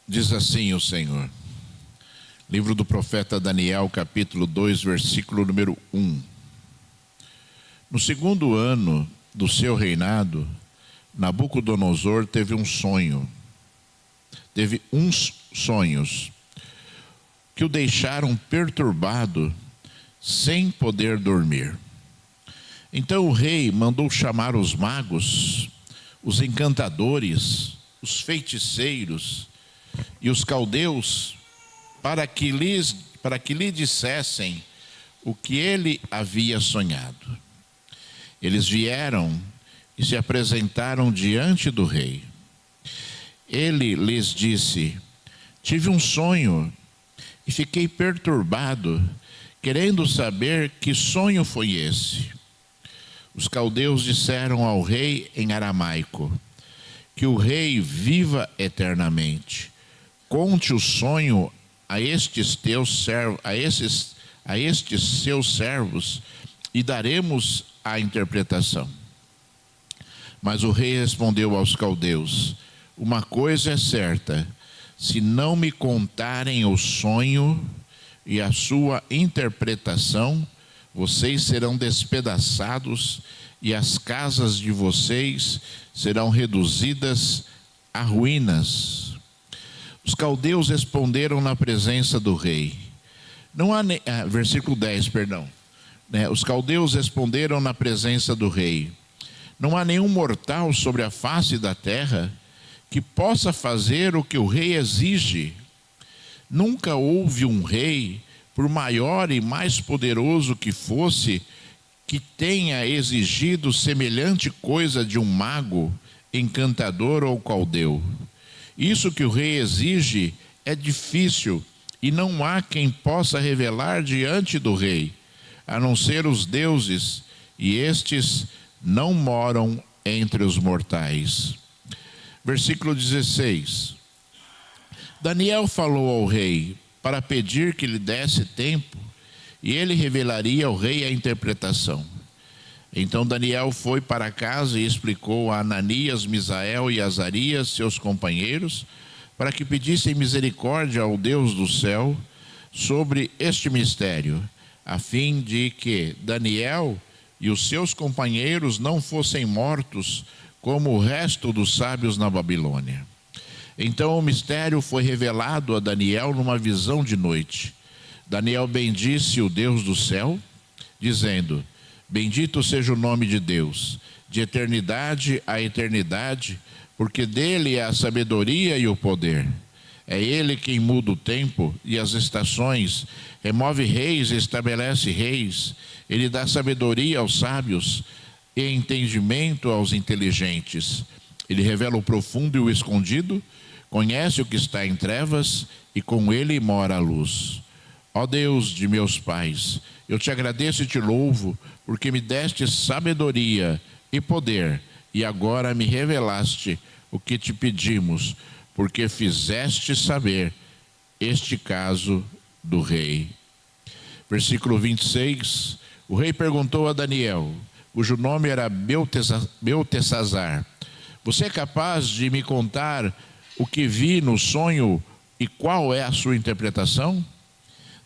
Diz assim o Senhor. Livro do profeta Daniel, capítulo 2, versículo número 1. No segundo ano do seu reinado, Nabucodonosor teve uns sonhos que o deixaram perturbado, sem poder dormir. Então o rei mandou chamar os magos, os encantadores, os feiticeiros e os caldeus para que lhe dissessem o que ele havia sonhado. Eles vieram e se apresentaram diante do rei. Ele lhes disse: tive um sonho e fiquei perturbado, querendo saber que sonho foi esse. Os caldeus disseram ao rei em aramaico: que o rei viva eternamente. Conte o sonho a estes seus servos e daremos a interpretação. Mas o rei respondeu aos caldeus: uma coisa é certa, se não me contarem o sonho e a sua interpretação, vocês serão despedaçados e as casas de vocês serão reduzidas a ruínas. Os caldeus responderam na presença do rei. Versículo 10, perdão. Os caldeus responderam na presença do rei: não há nenhum mortal sobre a face da terra que possa fazer o que o rei exige. Nunca houve um rei, por maior e mais poderoso que fosse, que tenha exigido semelhante coisa de um mago, encantador ou caldeu. Isso que o rei exige é difícil e não há quem possa revelar diante do rei, a não ser os deuses, e estes não moram entre os mortais. Versículo 16. Daniel falou ao rei para pedir que lhe desse tempo, e ele revelaria ao rei a interpretação. Então Daniel foi para casa e explicou a Ananias, Misael e Azarias, seus companheiros, para que pedissem misericórdia ao Deus do céu sobre este mistério, a fim de que Daniel e os seus companheiros não fossem mortos como o resto dos sábios na Babilônia. Então o mistério foi revelado a Daniel numa visão de noite. Daniel bendisse o Deus do céu, dizendo: bendito seja o nome de Deus, de eternidade a eternidade, porque dele é a sabedoria e o poder. É ele quem muda o tempo e as estações, remove reis e estabelece reis. Ele dá sabedoria aos sábios e entendimento aos inteligentes. Ele revela o profundo e o escondido, conhece o que está em trevas e com ele mora a luz. Ó Deus de meus pais, eu te agradeço e te louvo, porque me deste sabedoria e poder, e agora me revelaste o que te pedimos, porque fizeste saber este caso do rei. Versículo 26, o rei perguntou a Daniel, cujo nome era Beltesazar: você é capaz de me contar o que vi no sonho e qual é a sua interpretação?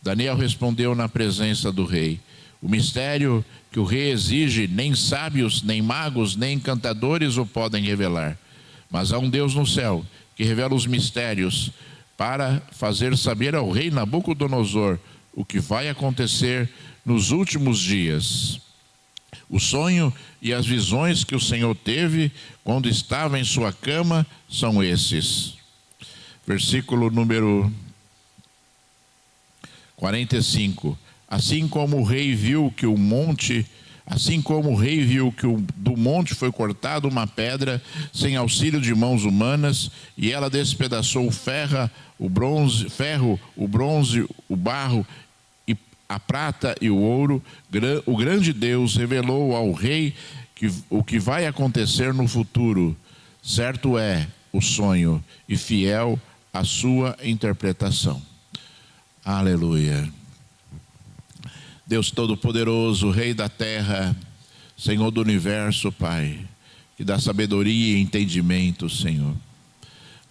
Daniel respondeu na presença do rei: o mistério que o rei exige, nem sábios, nem magos, nem encantadores o podem revelar. Mas há um Deus no céu que revela os mistérios para fazer saber ao rei Nabucodonosor o que vai acontecer nos últimos dias. O sonho e as visões que o Senhor teve quando estava em sua cama são esses. Versículo número 45. Assim como o rei viu que do monte foi cortada uma pedra sem auxílio de mãos humanas, e ela despedaçou o ferro, o bronze, o barro, e a prata e o ouro, o grande Deus revelou ao rei o que vai acontecer no futuro. Certo é o sonho e fiel a sua interpretação. Aleluia. Deus Todo-Poderoso, Rei da terra, Senhor do universo, Pai, que dá sabedoria e entendimento, Senhor.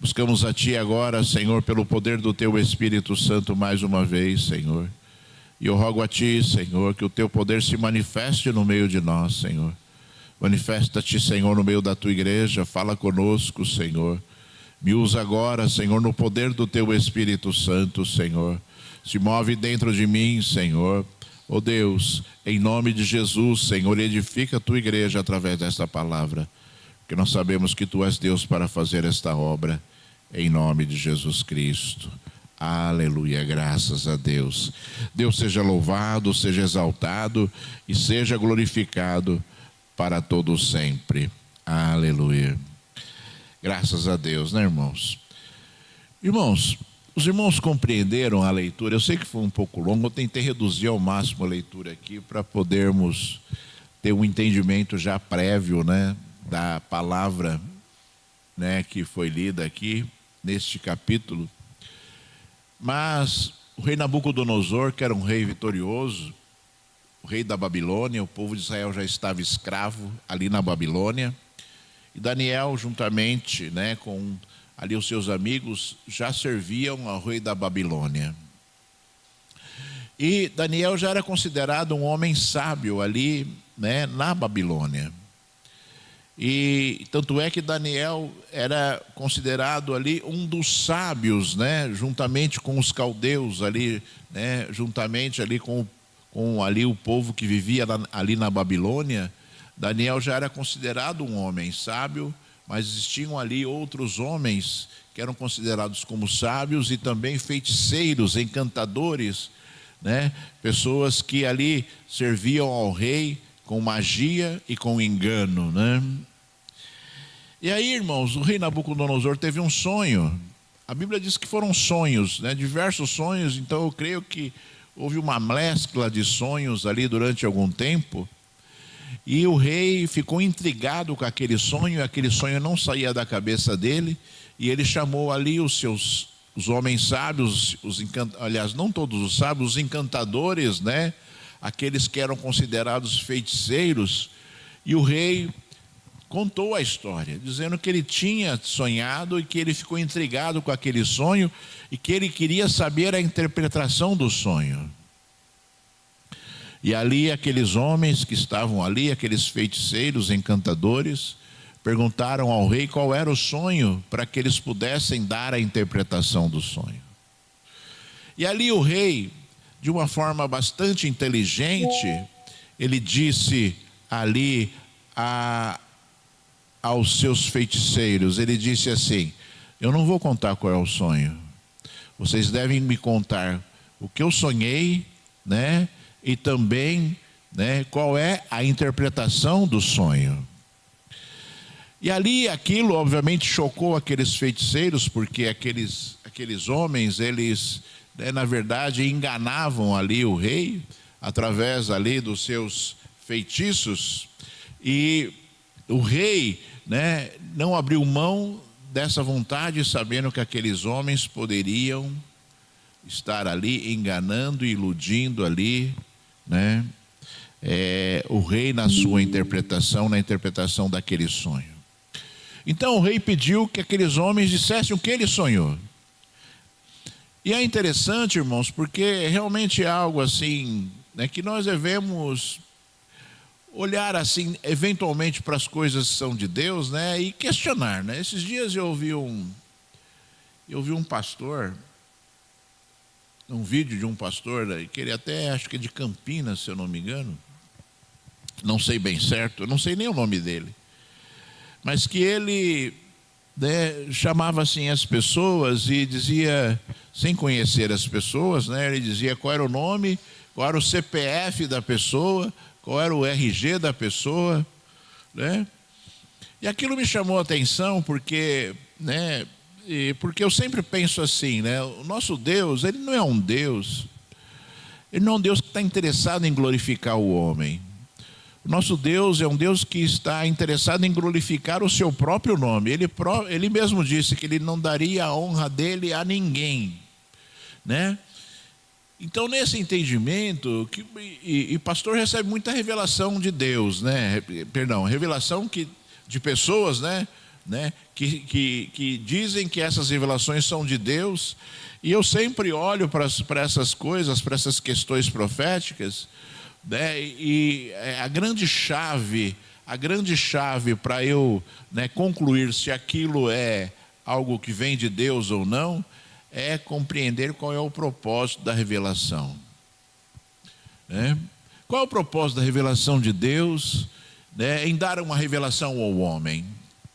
Buscamos a Ti agora, Senhor, pelo poder do Teu Espírito Santo mais uma vez, Senhor. E eu rogo a Ti, Senhor, que o Teu poder se manifeste no meio de nós, Senhor. Manifesta-te, Senhor, no meio da Tua igreja. Fala conosco, Senhor. Me usa agora, Senhor, no poder do Teu Espírito Santo, Senhor. Se move dentro de mim, Senhor. Oh Deus, em nome de Jesus, Senhor, edifica a Tua igreja através desta palavra. Porque nós sabemos que Tu és Deus para fazer esta obra. Em nome de Jesus Cristo. Aleluia, graças a Deus. Deus seja louvado, seja exaltado e seja glorificado para todos sempre. Aleluia. Graças a Deus, né, irmãos? Irmãos, os irmãos compreenderam a leitura? Eu sei que foi um pouco longo, eu tentei reduzir ao máximo a leitura aqui para podermos ter um entendimento já prévio, né, da palavra, né, que foi lida aqui neste capítulo. Mas o rei Nabucodonosor, que era um rei vitorioso, o rei da Babilônia, o povo de Israel já estava escravo ali na Babilônia, e Daniel, juntamente, né, com ali os seus amigos, já serviam ao rei da Babilônia. E Daniel já era considerado um homem sábio ali, né, na Babilônia. E tanto é que Daniel era considerado ali um dos sábios, né, juntamente com os caldeus ali, né, juntamente ali com ali o povo que vivia ali na Babilônia. Daniel já era considerado um homem sábio, mas existiam ali outros homens que eram considerados como sábios e também feiticeiros, encantadores, né, pessoas que ali serviam ao rei com magia e com engano, né? E aí, irmãos, o rei Nabucodonosor teve um sonho. A Bíblia diz que foram sonhos, né? Diversos sonhos. Então eu creio que houve uma mescla de sonhos ali durante algum tempo. E o rei ficou intrigado com aquele sonho não saía da cabeça dele. E ele chamou ali os homens sábios, aliás, não todos os sábios, os encantadores, né? Aqueles que eram considerados feiticeiros. E o rei contou a história, dizendo que ele tinha sonhado e que ele ficou intrigado com aquele sonho e que ele queria saber a interpretação do sonho. E ali aqueles homens que estavam ali, aqueles feiticeiros, encantadores, perguntaram ao rei qual era o sonho para que eles pudessem dar a interpretação do sonho. E ali o rei, de uma forma bastante inteligente, ele disse ali aos seus feiticeiros, ele disse assim: eu não vou contar qual é o sonho, vocês devem me contar o que eu sonhei, né, e também, né, qual é a interpretação do sonho. E ali aquilo obviamente chocou aqueles feiticeiros, porque aqueles homens, eles, né, na verdade enganavam ali o rei através ali dos seus feitiços. E o rei, né, não abriu mão dessa vontade, sabendo que aqueles homens poderiam estar ali enganando e iludindo ali, né, o rei na sua interpretação, na interpretação daquele sonho. Então o rei pediu que aqueles homens dissessem o que ele sonhou. E é interessante, irmãos, porque realmente é algo assim, né, que nós devemos olhar assim, eventualmente, para as coisas que são de Deus, né, e questionar, né? Esses dias eu ouvi um pastor, um vídeo de um pastor, que ele até, acho que é de Campinas, se eu não me engano, não sei bem certo, eu não sei nem o nome dele, mas que ele, né, chamava assim as pessoas e dizia, sem conhecer as pessoas, né, ele dizia qual era o nome, qual era o CPF da pessoa, qual era o RG da pessoa, né? E aquilo me chamou a atenção porque, né, porque eu sempre penso assim, né, o nosso Deus, ele não é um Deus que está interessado em glorificar o homem. O nosso Deus é um Deus que está interessado em glorificar o seu próprio nome. Ele mesmo disse que ele não daria a honra dele a ninguém, né? Então, nesse entendimento, e pastor recebe muita revelação de Deus, né? Revelação de pessoas, né? né, que dizem que essas revelações são de Deus, e eu sempre olho para essas coisas, para essas questões proféticas, né, e a grande chave para eu, né, concluir se aquilo é algo que vem de Deus ou não, é compreender qual é o propósito da revelação, né? Qual é o propósito da revelação de Deus, né, em dar uma revelação ao homem,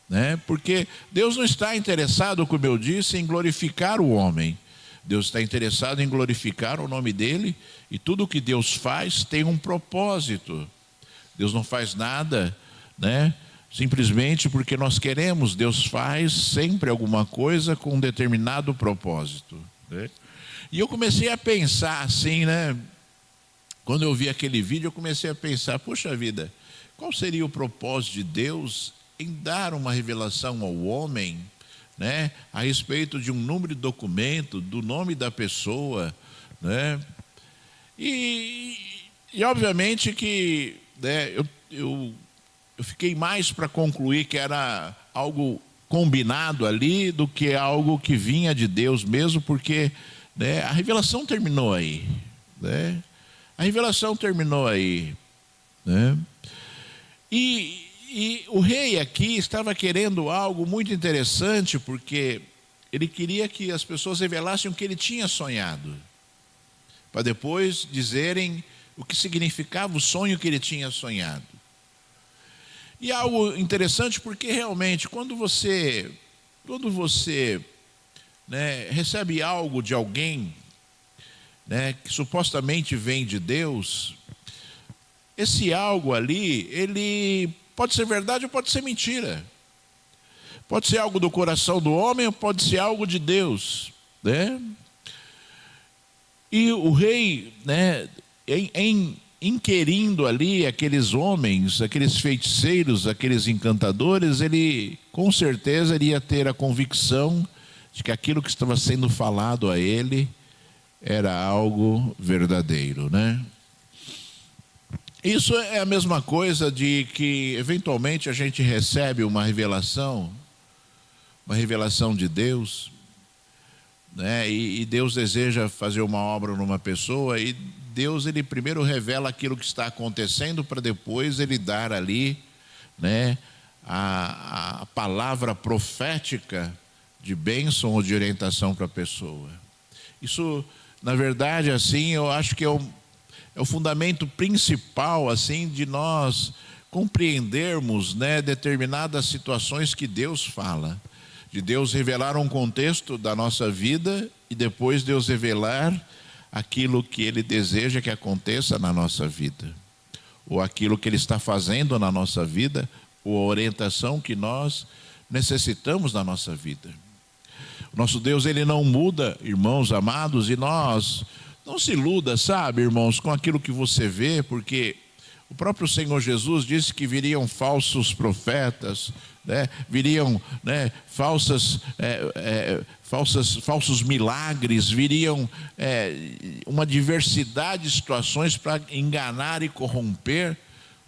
né? Porque Deus não está interessado, como eu disse, em glorificar o homem. Deus está interessado em glorificar o nome dele, e tudo que Deus faz tem um propósito. Deus não faz nada, né, simplesmente porque nós queremos. Deus faz sempre alguma coisa com um determinado propósito, né? E eu comecei a pensar assim, né? Quando eu vi aquele vídeo, eu comecei a pensar, puxa vida, qual seria o propósito de Deus em dar uma revelação ao homem, né, a respeito de um número de documento, do nome da pessoa, né? E obviamente que, né, eu fiquei mais para concluir que era algo combinado ali do que algo que vinha de Deus mesmo, porque, né, a revelação terminou aí, né? A revelação terminou aí, né? E o rei aqui estava querendo algo muito interessante, porque ele queria que as pessoas revelassem o que ele tinha sonhado, para depois dizerem o que significava o sonho que ele tinha sonhado. E algo interessante, porque realmente quando você, né, recebe algo de alguém, né, que supostamente vem de Deus, esse algo ali, ele pode ser verdade ou pode ser mentira. Pode ser algo do coração do homem ou pode ser algo de Deus, né? E o rei, né, inquirindo ali aqueles homens, aqueles feiticeiros, aqueles encantadores, ele com certeza iria ter a convicção de que aquilo que estava sendo falado a ele era algo verdadeiro, né? Isso é a mesma coisa de que eventualmente a gente recebe uma revelação de Deus, né? E Deus deseja fazer uma obra numa pessoa, e Deus, ele primeiro revela aquilo que está acontecendo para depois ele dar ali, né, a palavra profética de bênção ou de orientação para a pessoa. Isso, na verdade, assim, eu acho que é o fundamento principal, assim, de nós compreendermos, né, determinadas situações que Deus fala. De Deus revelar um contexto da nossa vida e depois Deus revelar aquilo que Ele deseja que aconteça na nossa vida, ou aquilo que Ele está fazendo na nossa vida, ou a orientação que nós necessitamos na nossa vida. O nosso Deus, ele não muda, irmãos amados, e nós não se iluda, sabe, irmãos, com aquilo que você vê, porque o próprio Senhor Jesus disse que viriam falsos profetas, né? Viriam, né, falsos milagres, viriam uma diversidade de situações para enganar e corromper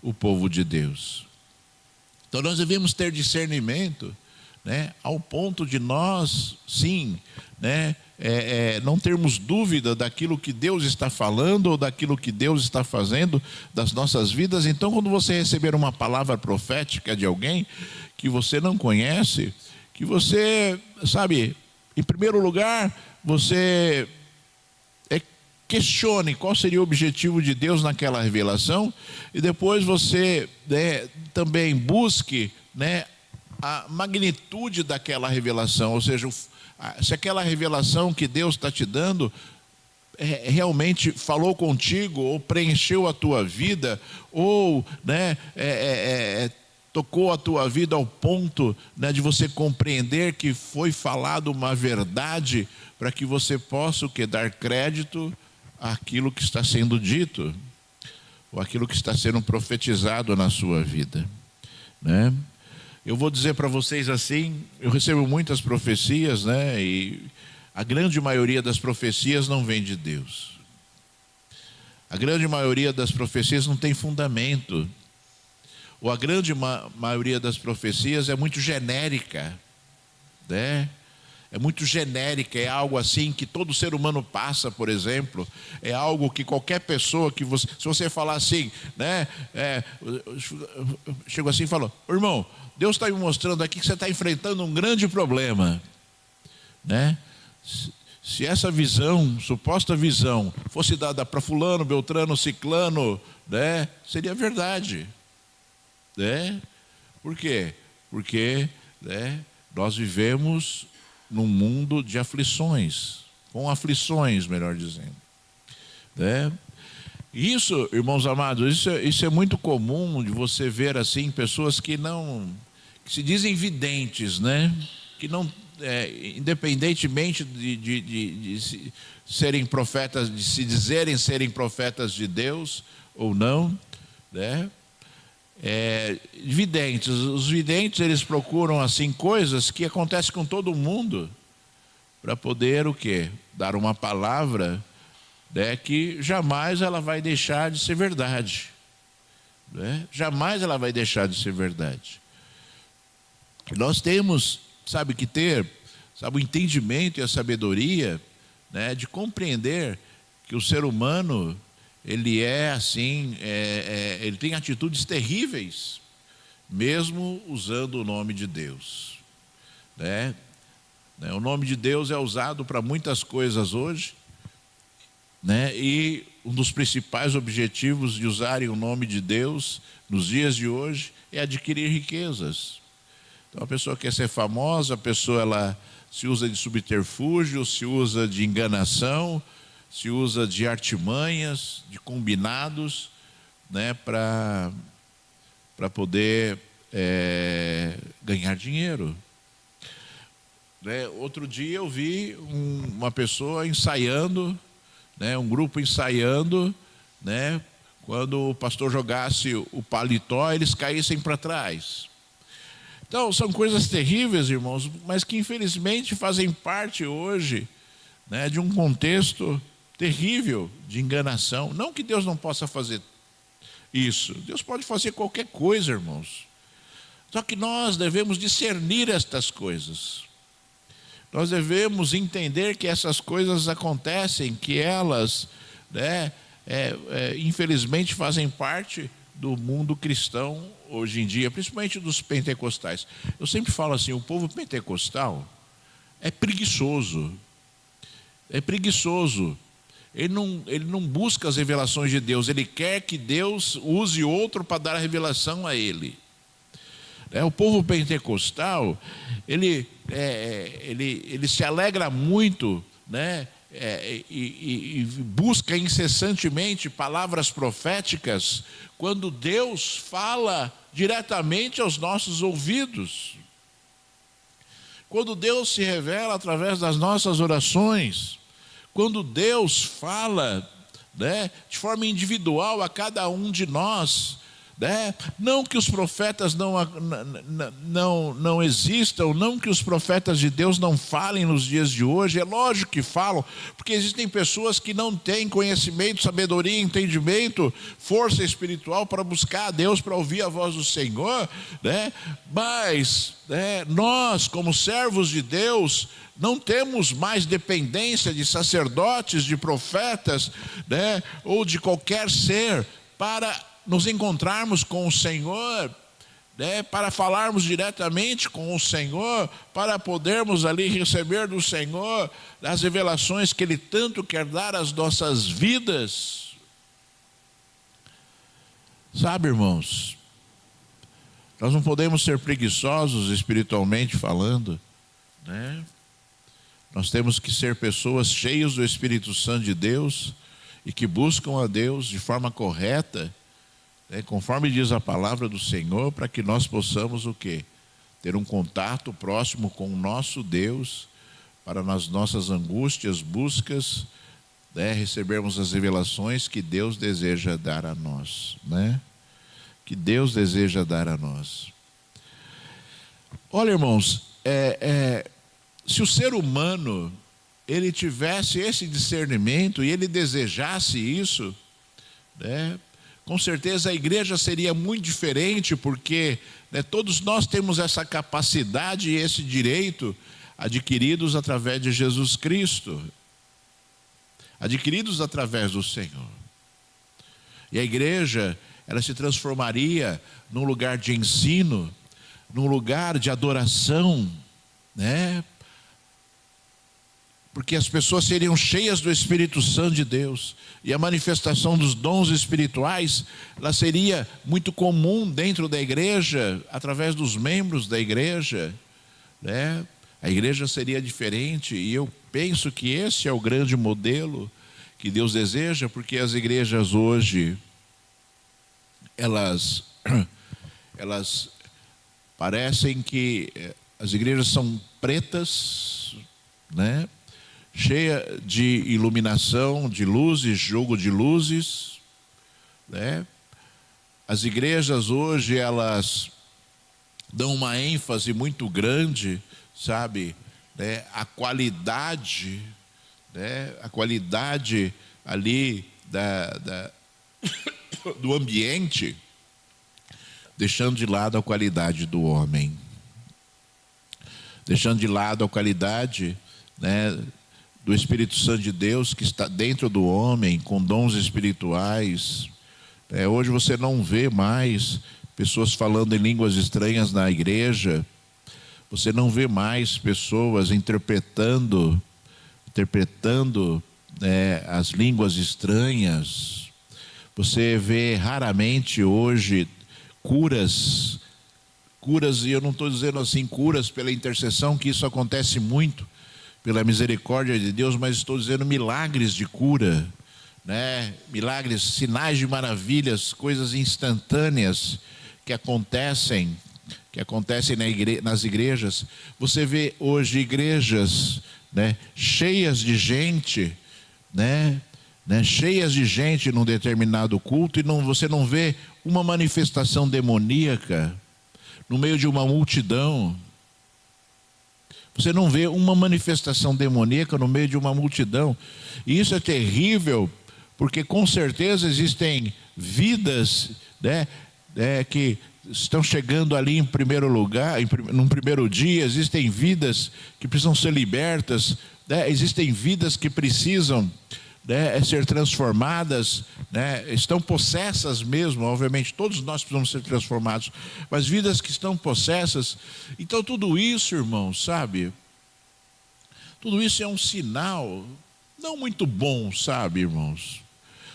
o povo de Deus. Então nós devemos ter discernimento, né, ao ponto de nós, sim, né, não termos dúvida daquilo que Deus está falando ou daquilo que Deus está fazendo das nossas vidas. Então, quando você receber uma palavra profética de alguém que você não conhece, que você, sabe, em primeiro lugar, você questione qual seria o objetivo de Deus naquela revelação, e depois você, né, também busque, né, a magnitude daquela revelação, ou seja, se aquela revelação que Deus está te dando realmente falou contigo, ou preencheu a tua vida, ou, né, tocou a tua vida ao ponto, né, de você compreender que foi falado uma verdade, para que você possa o quê? Dar crédito àquilo que está sendo dito, ou aquilo que está sendo profetizado na sua vida, né? Eu vou dizer para vocês assim, eu recebo muitas profecias, né? E a grande maioria das profecias não vem de Deus. A grande maioria das profecias não tem fundamento. ou a grande maioria das profecias é muito genérica, né? É muito genérica, é algo assim que todo ser humano passa, por exemplo. É algo que qualquer pessoa que você... Se você falar assim, né? Chegou assim e falou: irmão, Deus está me mostrando aqui que você está enfrentando um grande problema, né? Se essa visão, suposta visão, fosse dada para fulano, beltrano, ciclano, né? Seria verdade, né? Por quê? Porque, né, nós vivemos num mundo de aflições, com aflições, melhor dizendo, né? Isso, irmãos amados, isso é muito comum de você ver assim pessoas que se dizem videntes, né? Que não, independentemente de serem profetas, de se dizerem serem profetas de Deus ou não, né? Videntes. Os videntes, eles procuram assim coisas que acontecem com todo mundo, para poder o quê? Dar uma palavra, né, que jamais ela vai deixar de ser verdade, né? Jamais ela vai deixar de ser verdade. Nós temos, que ter, o entendimento e a sabedoria, né, de compreender que o ser humano, ele é assim, ele tem atitudes terríveis, mesmo usando o nome de Deus, né? O nome de Deus é usado para muitas coisas hoje, né? E um dos principais objetivos de usarem o nome de Deus nos dias de hoje é adquirir riquezas. Então a pessoa quer ser famosa, a pessoa ela se usa de subterfúgio, se usa de enganação, se usa de artimanhas, de combinados, né, para poder ganhar dinheiro. Né? Outro dia eu vi uma pessoa ensaiando, né, um grupo ensaiando, né, quando o pastor jogasse o paletó, eles caíssem para trás. Então, são coisas terríveis, irmãos, mas que infelizmente fazem parte hoje, né, de um contexto terrível de enganação. Não que Deus não possa fazer isso. Deus pode fazer qualquer coisa, irmãos. Só que nós devemos discernir estas coisas. Nós devemos entender que essas coisas acontecem, que elas, né, infelizmente fazem parte do mundo cristão hoje em dia, principalmente dos pentecostais. Eu sempre falo assim, o povo pentecostal é preguiçoso. É preguiçoso. Ele não busca as revelações de Deus, ele quer que Deus use outro para dar a revelação a ele. O povo pentecostal, ele se alegra muito, né? E busca incessantemente palavras proféticas quando Deus fala diretamente aos nossos ouvidos. Quando Deus se revela através das nossas orações. Quando Deus fala, né, de forma individual a cada um de nós, né? Não que os profetas não existam, não que os profetas de Deus não falem nos dias de hoje, é lógico que falam, porque existem pessoas que não têm conhecimento, sabedoria, entendimento, força espiritual para buscar a Deus, para ouvir a voz do Senhor, né? Mas, né, nós, como servos de Deus, não temos mais dependência de sacerdotes, de profetas, né, ou de qualquer ser para nos encontrarmos com o Senhor, né, para falarmos diretamente com o Senhor, para podermos ali receber do Senhor as revelações que Ele tanto quer dar às nossas vidas. Sabe, irmãos, nós não podemos ser preguiçosos espiritualmente falando, né? Nós temos que ser pessoas cheias do Espírito Santo de Deus e que buscam a Deus de forma correta, conforme diz a palavra do Senhor, para que nós possamos o quê? Ter um contato próximo com o nosso Deus, para nas nossas angústias, buscas, né, recebermos as revelações que Deus deseja dar a nós, né? Que Deus deseja dar a nós. Olha, irmãos, se o ser humano ele tivesse esse discernimento e ele desejasse isso, né, com certeza a igreja seria muito diferente, porque, né, todos nós temos essa capacidade e esse direito adquiridos através de Jesus Cristo, adquiridos através do Senhor. E a igreja, ela se transformaria num lugar de ensino, num lugar de adoração, né? Porque as pessoas seriam cheias do Espírito Santo de Deus, e a manifestação dos dons espirituais, ela seria muito comum dentro da igreja, através dos membros da igreja, né? A igreja seria diferente, e eu penso que esse é o grande modelo que Deus deseja, porque as igrejas hoje, elas parecem que as igrejas são pretas, né? Cheia de iluminação, de luzes, jogo de luzes, né? As igrejas hoje, elas dão uma ênfase muito grande, sabe, né? A qualidade, né? A qualidade ali do ambiente, deixando de lado a qualidade do homem, deixando de lado a qualidade, né, do Espírito Santo de Deus que está dentro do homem, com dons espirituais. Hoje você não vê mais pessoas falando em línguas estranhas na igreja, você não vê mais pessoas interpretando as línguas estranhas. Você vê raramente hoje curas, e eu não estou dizendo assim curas pela intercessão, que isso acontece muito, pela misericórdia de Deus, mas estou dizendo milagres de cura, né? Milagres, sinais de maravilhas, coisas instantâneas que acontecem nas igrejas. Você vê hoje igrejas, né, cheias de gente, né, cheias de gente num determinado culto, e você não vê uma manifestação demoníaca no meio de uma multidão. Você não vê uma manifestação demoníaca no meio de uma multidão. E isso é terrível, porque com certeza existem vidas, né, que estão chegando ali em primeiro lugar, num primeiro dia. Existem vidas que precisam ser libertas, né? Existem vidas que precisam, né, ser transformadas, né? Estão possessas mesmo, obviamente todos nós precisamos ser transformados, mas vidas que estão possessas. Então tudo isso, irmãos, sabe, tudo isso é um sinal não muito bom, sabe, irmãos.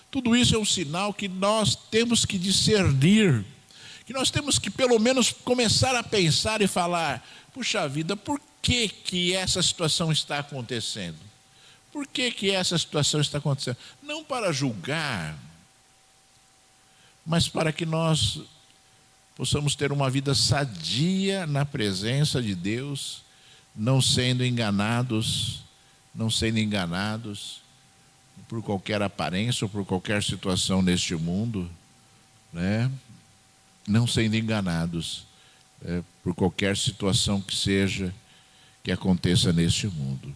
Tudo isso é um sinal que nós temos que discernir, que nós temos que pelo menos começar a pensar e falar: puxa vida, por que essa situação está acontecendo? Por que essa situação está acontecendo? Não para julgar, mas para que nós possamos ter uma vida sadia na presença de Deus, não sendo enganados por qualquer aparência ou por qualquer situação neste mundo, né? Não sendo enganados por qualquer situação que seja, que aconteça neste mundo.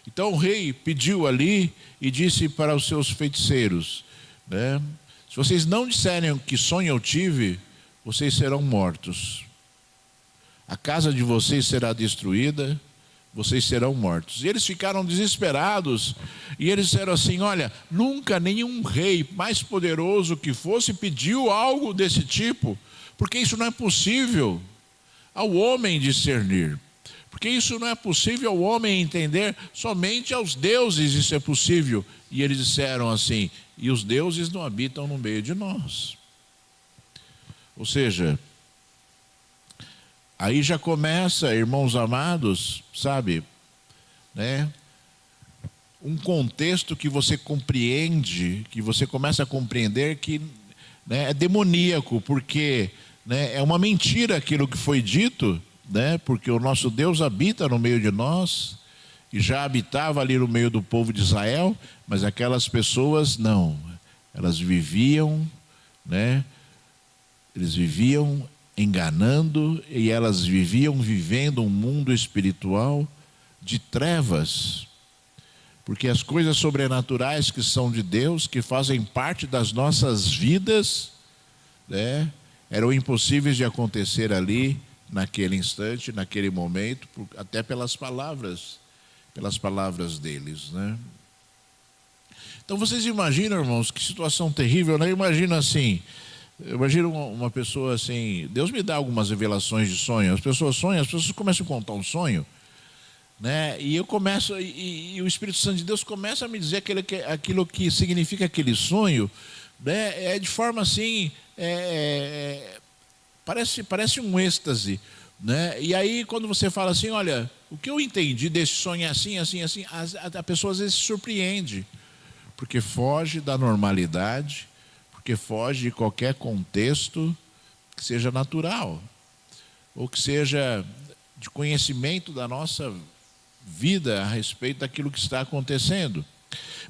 Então o rei pediu ali e disse para os seus feiticeiros, né, se vocês não disserem que sonho eu tive, vocês serão mortos. A casa de vocês será destruída, vocês serão mortos. E eles ficaram desesperados, e eles disseram assim: olha, nunca nenhum rei, mais poderoso que fosse, pediu algo desse tipo, porque isso não é possível ao homem discernir. Porque isso não é possível ao homem entender, somente aos deuses isso é possível. E eles disseram assim: e os deuses não habitam no meio de nós. Ou seja, aí já começa, irmãos amados, sabe, né, um contexto que você compreende, que você começa a compreender que, né, é demoníaco, porque, né, é uma mentira aquilo que foi dito, né, porque o nosso Deus habita no meio de nós, e já habitava ali no meio do povo de Israel, mas aquelas pessoas não, elas viviam, né, eles viviam enganando, e elas viviam vivendo um mundo espiritual de trevas, Porque as coisas sobrenaturais que são de Deus, que fazem parte das nossas vidas, né, eram impossíveis de acontecer ali, naquele instante, naquele momento, até pelas palavras deles, né? Então vocês imaginam, irmãos, que situação terrível, né? Imagina assim, imagina uma pessoa assim, Deus me dá algumas revelações de sonho, as pessoas sonham, as pessoas começam a contar um sonho, né? E eu começo, e o Espírito Santo de Deus começa a me dizer aquilo que significa aquele sonho, né? É de forma assim, parece um êxtase, né? E aí quando você fala assim, olha, o que eu entendi desse sonho é assim, assim, assim, a pessoa às vezes se surpreende, porque foge da normalidade, porque foge de qualquer contexto que seja natural, ou que seja de conhecimento da nossa vida a respeito daquilo que está acontecendo.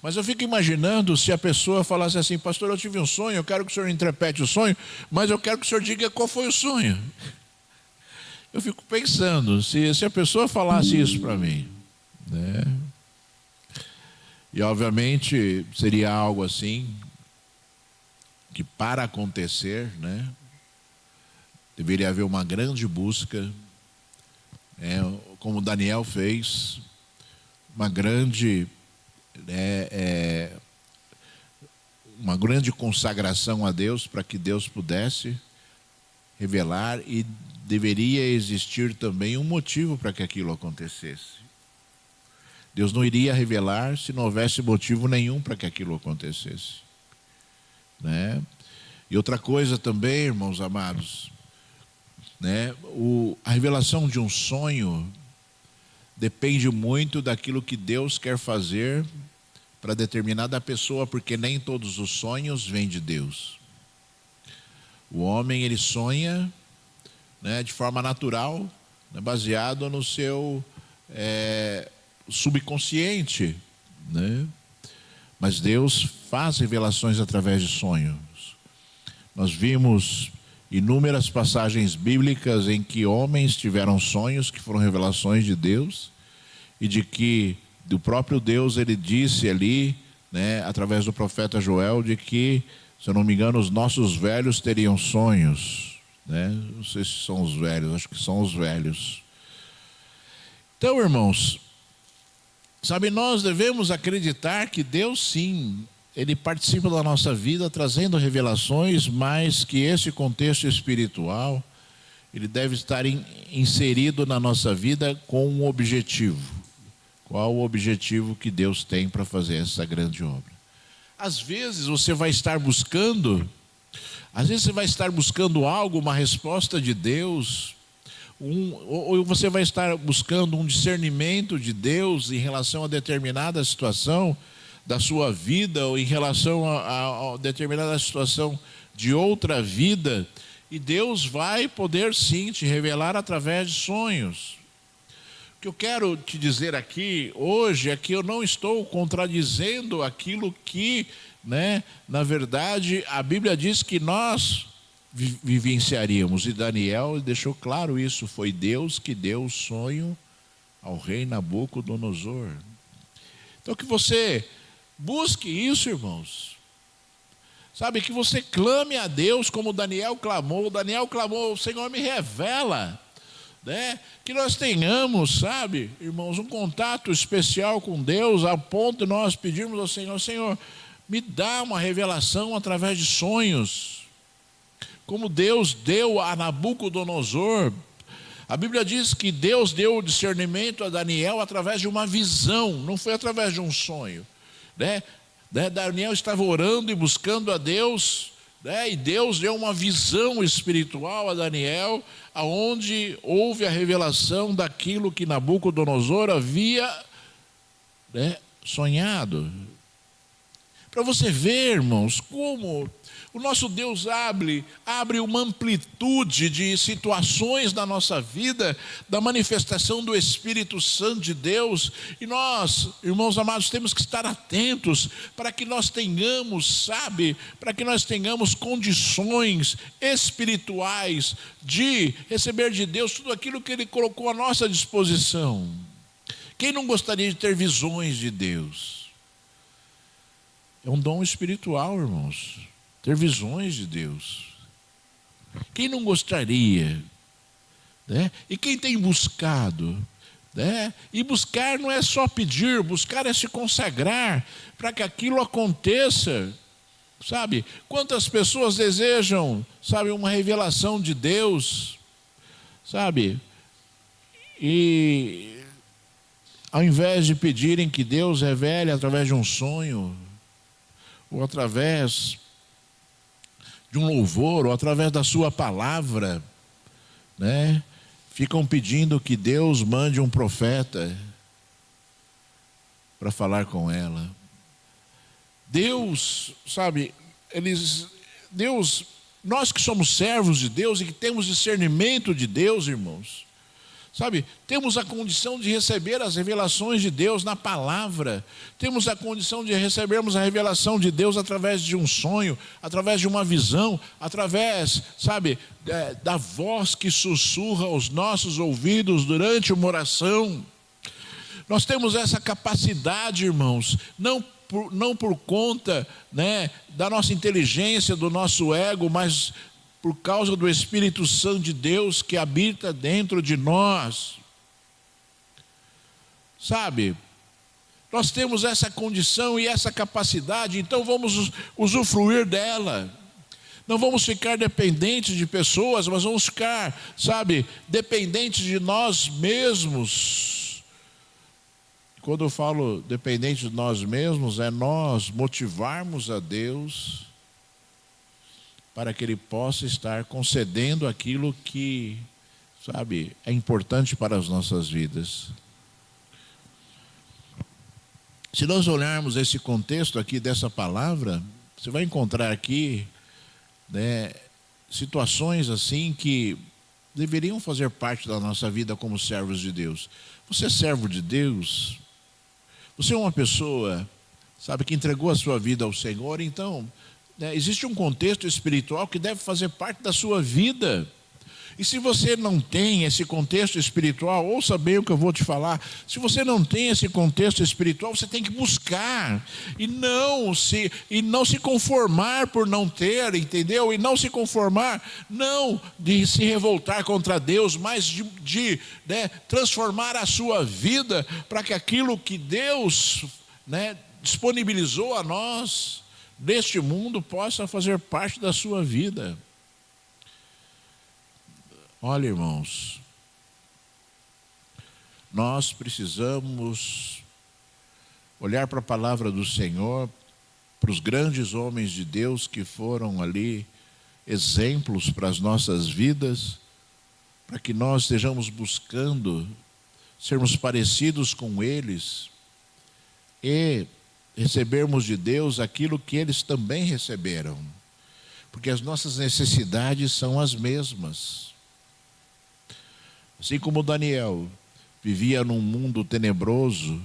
Mas eu fico imaginando se a pessoa falasse assim, pastor, eu tive um sonho, eu quero que o senhor interprete o sonho, mas eu quero que o senhor diga qual foi o sonho. Eu fico pensando, se a pessoa falasse isso para mim, né? E obviamente seria algo assim, que para acontecer, né, deveria haver uma grande busca, como Daniel fez, uma grande consagração a Deus para que Deus pudesse revelar, e deveria existir também um motivo para que aquilo acontecesse. Deus não iria revelar se não houvesse motivo nenhum para que aquilo acontecesse, né? E outra coisa também, irmãos amados, né? A revelação de um sonho depende muito daquilo que Deus quer fazer para determinada pessoa, porque nem todos os sonhos vêm de Deus. O homem, ele sonha, né, de forma natural, né, baseado no seu subconsciente, né? Mas Deus faz revelações através de sonhos. Nós vimos inúmeras passagens bíblicas em que homens tiveram sonhos que foram revelações de Deus, e de que do próprio Deus ele disse ali, né, através do profeta Joel, de que, se eu não me engano, os nossos velhos teriam sonhos, né? Não sei se são os velhos, acho que são os velhos. Então, irmãos, sabe, nós devemos acreditar que Deus, sim, Ele participa da nossa vida trazendo revelações, mas que esse contexto espiritual, ele deve estar inserido na nossa vida com um objetivo. Qual o objetivo que Deus tem para fazer essa grande obra? Às vezes você vai estar buscando algo, uma resposta de Deus, ou você vai estar buscando um discernimento de Deus em relação a determinada situação da sua vida, ou em relação a determinada situação de outra vida, e Deus vai poder sim te revelar através de sonhos. O que eu quero te dizer aqui hoje é que eu não estou contradizendo aquilo que, né, na verdade, a Bíblia diz que nós vivenciaríamos, e Daniel deixou claro isso, foi Deus que deu o sonho ao rei Nabucodonosor. Então que você busque isso, irmãos. Sabe, que você clame a Deus como Daniel clamou. Daniel clamou, o Senhor me revela, né? Que nós tenhamos, sabe, irmãos, um contato especial com Deus, a ponto de nós pedirmos ao Senhor, Senhor, me dá uma revelação através de sonhos, como Deus deu a Nabucodonosor. A Bíblia diz que Deus deu o discernimento a Daniel através de uma visão, não foi através de um sonho, né? Daniel estava orando e buscando a Deus, né? E Deus deu uma visão espiritual a Daniel, aonde houve a revelação daquilo que Nabucodonosor havia, né, sonhado. Para você ver, irmãos, como o nosso Deus abre uma amplitude de situações na nossa vida, da manifestação do Espírito Santo de Deus, e nós, irmãos amados, temos que estar atentos para que nós tenhamos, sabe, para que nós tenhamos condições espirituais de receber de Deus tudo aquilo que Ele colocou à nossa disposição. Quem não gostaria de ter visões de Deus? É um dom espiritual, irmãos. Ter visões de Deus. Quem não gostaria? Né? E quem tem buscado? Né? E buscar não é só pedir, buscar é se consagrar para que aquilo aconteça. Sabe? Quantas pessoas desejam, sabe, uma revelação de Deus, sabe? E ao invés de pedirem que Deus revele através de um sonho, ou através de um louvor, ou através da sua palavra, né? Ficam pedindo que Deus mande um profeta para falar com ela. Deus, sabe, Deus, nós que somos servos de Deus e que temos discernimento de Deus, irmãos, sabe, temos a condição de receber as revelações de Deus na palavra, temos a condição de recebermos a revelação de Deus através de um sonho, através de uma visão, através, sabe, da voz que sussurra aos nossos ouvidos durante uma oração. Nós temos essa capacidade, irmãos, não por conta, né, da nossa inteligência, do nosso ego, mas por causa do Espírito Santo de Deus que habita dentro de nós. Sabe, nós temos essa condição e essa capacidade, então vamos usufruir dela. Não vamos ficar dependentes de pessoas, mas vamos ficar, sabe, dependentes de nós mesmos. Quando eu falo dependente de nós mesmos, é nós motivarmos a Deus para que Ele possa estar concedendo aquilo que, sabe, é importante para as nossas vidas. Se nós olharmos esse contexto aqui dessa palavra, você vai encontrar aqui, né, situações assim que deveriam fazer parte da nossa vida como servos de Deus. Você é servo de Deus? Você é uma pessoa, sabe, que entregou a sua vida ao Senhor, então, né, existe um contexto espiritual que deve fazer parte da sua vida. E se você não tem esse contexto espiritual, ouça bem o que eu vou te falar. Se você não tem esse contexto espiritual, você tem que buscar e não se conformar por não ter, entendeu? E não se conformar, não de se revoltar contra Deus, mas de transformar a sua vida para que aquilo que Deus, né, disponibilizou a nós neste mundo possa fazer parte da sua vida. Olha, irmãos, nós precisamos olhar para a palavra do Senhor, para os grandes homens de Deus que foram ali exemplos para as nossas vidas, para que nós estejamos buscando sermos parecidos com eles e recebermos de Deus aquilo que eles também receberam, porque as nossas necessidades são as mesmas. Assim como Daniel vivia num mundo tenebroso,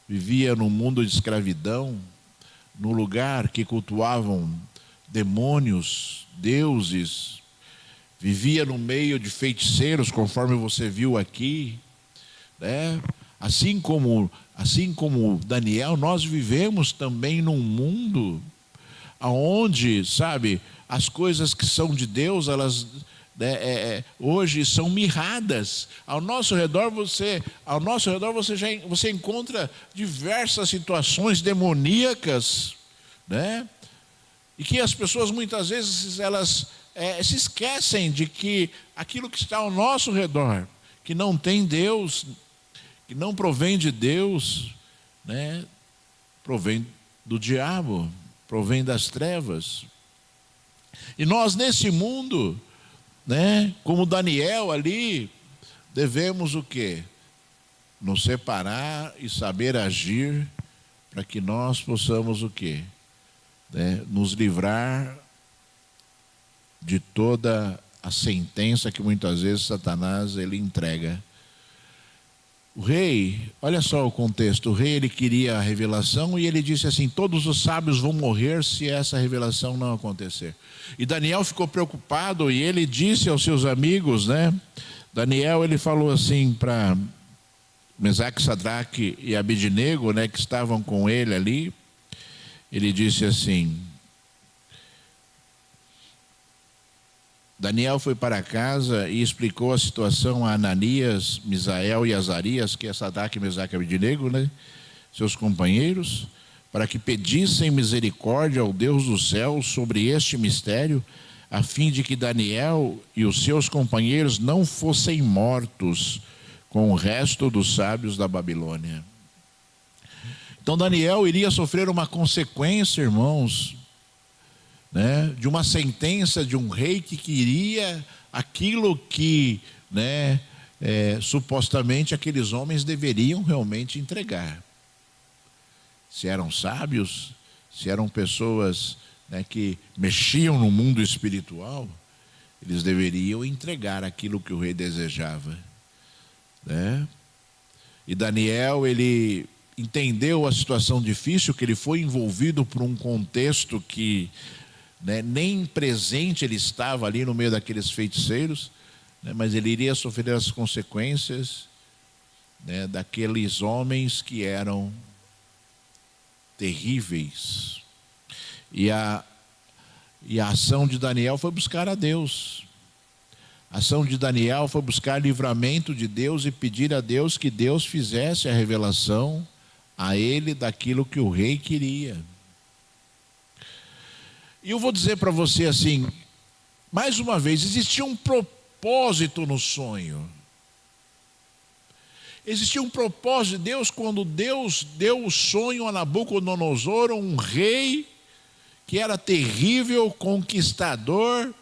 vivia num mundo de escravidão, num lugar que cultuavam demônios, deuses, vivia no meio de feiticeiros, conforme você viu aqui, né? Assim como Daniel, nós vivemos também num mundo onde, sabe, as coisas que são de Deus, elas hoje são mirradas. Ao nosso redor você encontra diversas situações demoníacas, né? E que as pessoas muitas vezes elas se esquecem de que aquilo que está ao nosso redor, que não tem Deus, que não provém de Deus, né, provém do diabo, provém das trevas. E nós nesse mundo, né, como Daniel ali, devemos o quê? Nos separar e saber agir para que nós possamos o quê? Né, nos livrar de toda a sentença que muitas vezes Satanás ele entrega. O rei, olha só o contexto, o rei ele queria a revelação e ele disse assim: todos os sábios vão morrer se essa revelação não acontecer. E Daniel ficou preocupado e ele disse aos seus amigos, né? Daniel ele falou assim para Mesaque, Sadraque e Abednego, né, que estavam com ele ali, ele disse assim: Daniel foi para casa e explicou a situação a Ananias, Misael e Azarias, que é Sadraque, Mesaque e Abednego, né, seus companheiros, para que pedissem misericórdia ao Deus do céu sobre este mistério, a fim de que Daniel e os seus companheiros não fossem mortos com o resto dos sábios da Babilônia. Então Daniel iria sofrer uma consequência, irmãos, né, de uma sentença de um rei que queria aquilo que, né, supostamente aqueles homens deveriam realmente entregar. Se eram sábios, se eram pessoas, né, que mexiam no mundo espiritual, eles deveriam entregar aquilo que o rei desejava, né? E Daniel, ele entendeu a situação difícil, que ele foi envolvido por um contexto que, né, nem presente ele estava ali no meio daqueles feiticeiros, né, mas ele iria sofrer as consequências, né, daqueles homens que eram terríveis. E a ação de Daniel foi buscar a Deus. A ação de Daniel foi buscar livramento de Deus e pedir a Deus que Deus fizesse a revelação a ele daquilo que o rei queria. E eu vou dizer para você assim, mais uma vez, existia um propósito no sonho. Existia um propósito de Deus quando Deus deu o sonho a Nabucodonosor, um rei que era terrível, conquistador,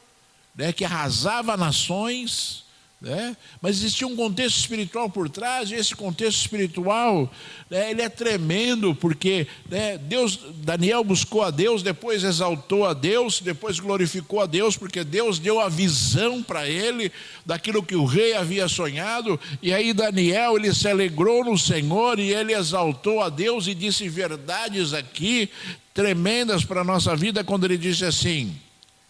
né, que arrasava nações, né, mas existia um contexto espiritual por trás, e esse contexto espiritual, né, ele é tremendo, porque, né, Daniel buscou a Deus, depois exaltou a Deus, depois glorificou a Deus, porque Deus deu a visão para ele daquilo que o rei havia sonhado, e aí Daniel, ele se alegrou no Senhor, e ele exaltou a Deus e disse verdades aqui tremendas para a nossa vida, quando ele disse assim: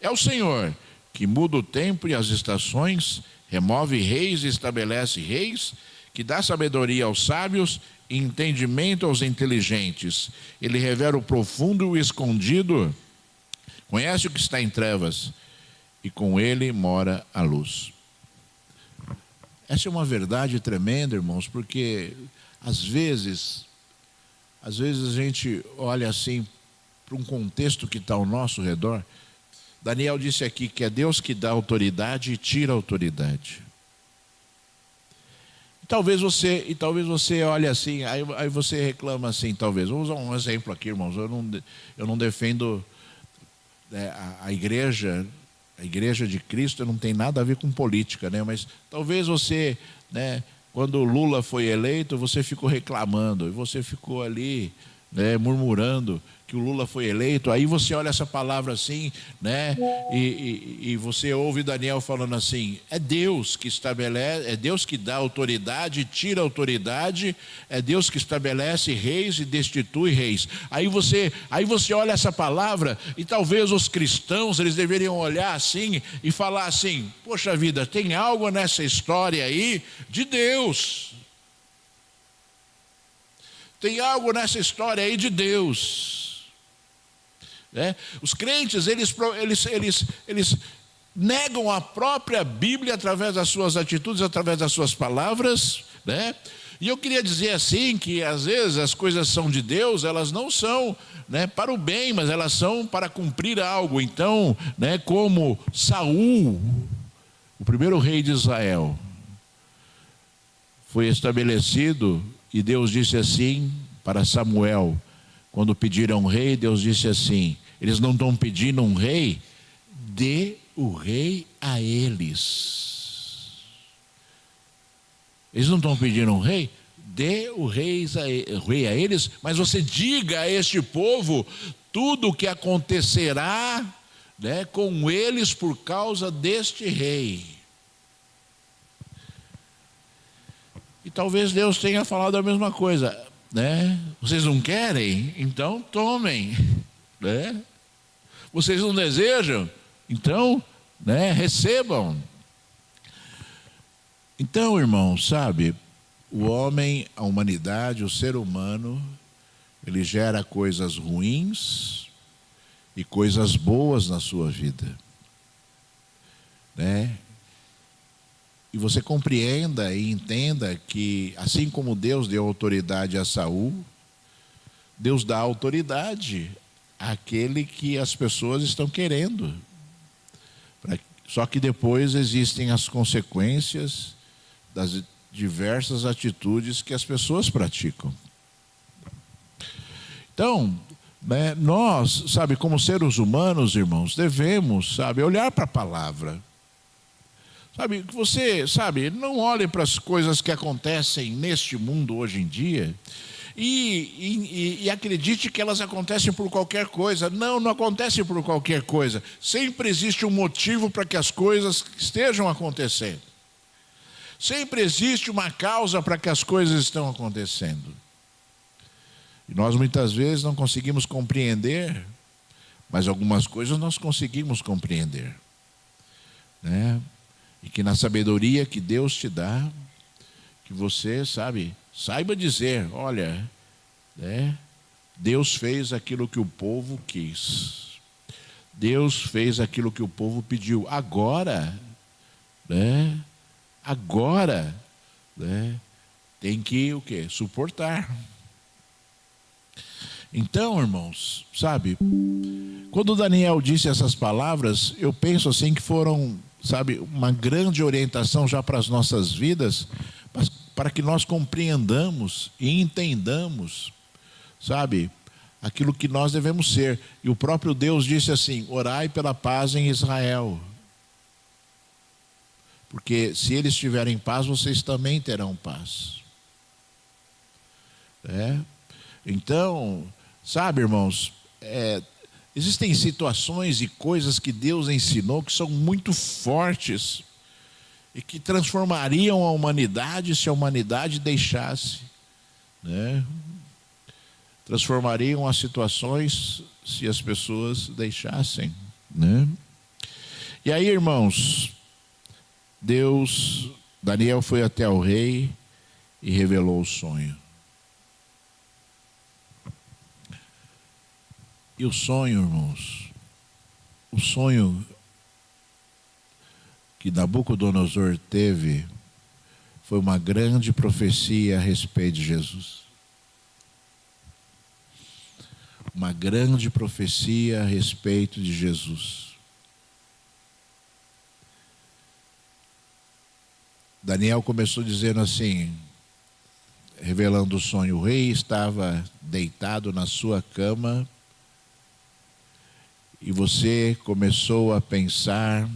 é o Senhor que muda o tempo e as estações, remove reis e estabelece reis, que dá sabedoria aos sábios e entendimento aos inteligentes. Ele revela o profundo e o escondido, conhece o que está em trevas, e com ele mora a luz. Essa é uma verdade tremenda, irmãos, porque às vezes a gente olha assim para um contexto que está ao nosso redor. Daniel disse aqui que é Deus que dá autoridade e tira a autoridade. Talvez você olhe assim, aí você reclama assim, talvez. Vou usar um exemplo aqui, irmãos. Eu não defendo, né, a igreja de Cristo não tem nada a ver com política, né? Mas talvez você, né, quando Lula foi eleito, você ficou reclamando, e você ficou ali, né, murmurando que o Lula foi eleito. Aí você olha essa palavra assim, né, e você ouve Daniel falando assim: é Deus que estabelece, é Deus que dá autoridade, tira autoridade, é Deus que estabelece reis e destitui reis. Aí você olha essa palavra, e talvez os cristãos, eles deveriam olhar assim e falar assim: poxa vida, tem algo nessa história aí de Deus. Tem algo nessa história aí de Deus. Os crentes, eles negam a própria Bíblia através das suas atitudes, através das suas palavras, né? E eu queria dizer assim, que às vezes as coisas são de Deus, elas não são, né, para o bem, mas elas são para cumprir algo. Então, né, como Saul, o primeiro rei de Israel, foi estabelecido, e Deus disse assim para Samuel, quando pediram um rei, Deus disse assim: eles não estão pedindo um rei, dê o rei a eles. Eles não estão pedindo um rei, dê o rei a eles, mas você diga a este povo tudo o que acontecerá, né, com eles por causa deste rei. E talvez Deus tenha falado a mesma coisa, né? Vocês não querem? Então tomem, né? Vocês não desejam? Então, né, recebam. Então, irmão, sabe, o homem, a humanidade, o ser humano, ele gera coisas ruins e coisas boas na sua vida, né? E você compreenda e entenda que, assim como Deus deu autoridade a Saul, Deus dá autoridade àquele que as pessoas estão querendo. Só que depois existem as consequências das diversas atitudes que as pessoas praticam. Então, né, nós, sabe, como seres humanos, irmãos, devemos, sabe, olhar para a palavra. Sabe, você, sabe, não olhe para as coisas que acontecem neste mundo hoje em dia e acredite que elas acontecem por qualquer coisa. Não, não acontecem por qualquer coisa. Sempre existe um motivo para que as coisas estejam acontecendo. Sempre existe uma causa para que as coisas estão acontecendo. E nós muitas vezes não conseguimos compreender, mas algumas coisas nós conseguimos compreender, né? E que na sabedoria que Deus te dá, que você, sabe, saiba dizer, olha, né, Deus fez aquilo que o povo quis. Deus fez aquilo que o povo pediu. Agora, né, tem que o quê? Suportar. Então, irmãos, sabe, quando Daniel disse essas palavras, eu penso assim que foram, sabe, uma grande orientação já para as nossas vidas, para que nós compreendamos e entendamos, sabe, aquilo que nós devemos ser. E o próprio Deus disse assim: orai pela paz em Israel. Porque se eles tiverem paz, vocês também terão paz. Então, sabe, irmãos, existem situações e coisas que Deus ensinou que são muito fortes e que transformariam a humanidade se a humanidade deixasse, né? Transformariam as situações se as pessoas deixassem, né? E aí, irmãos, Daniel foi até o rei e revelou o sonho. E o sonho, irmãos, o sonho que Nabucodonosor teve foi uma grande profecia a respeito de Jesus. Uma grande profecia a respeito de Jesus. Daniel começou dizendo assim, revelando o sonho: o rei estava deitado na sua cama e você começou a pensar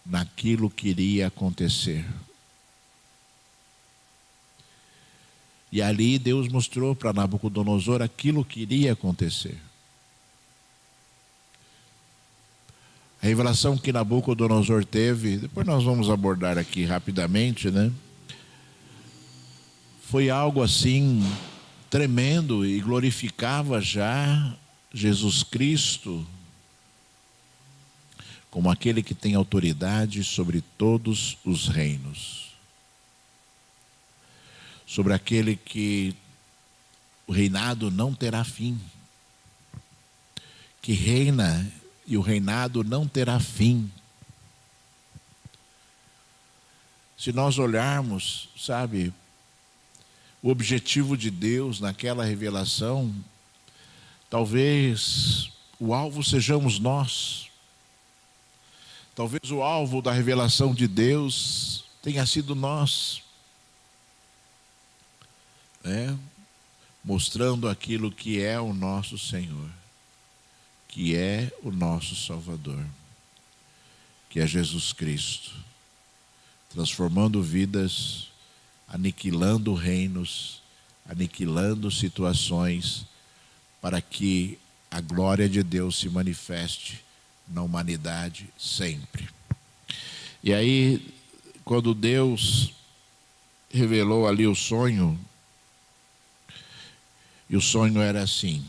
naquilo que iria acontecer. E ali Deus mostrou para Nabucodonosor aquilo que iria acontecer. A revelação que Nabucodonosor teve, depois nós vamos abordar aqui rapidamente, né? Foi algo assim tremendo e glorificava já Jesus Cristo como aquele que tem autoridade sobre todos os reinos. Sobre aquele que o reinado não terá fim. Que reina e o reinado não terá fim. Se nós olharmos, sabe, o objetivo de Deus naquela revelação, talvez o alvo sejamos nós. Talvez o alvo da revelação de Deus tenha sido nós, né? Mostrando aquilo que é o nosso Senhor, que é o nosso Salvador, que é Jesus Cristo, transformando vidas, aniquilando reinos, aniquilando situações, para que a glória de Deus se manifeste na humanidade sempre. E aí, quando Deus revelou ali o sonho, e o sonho era assim: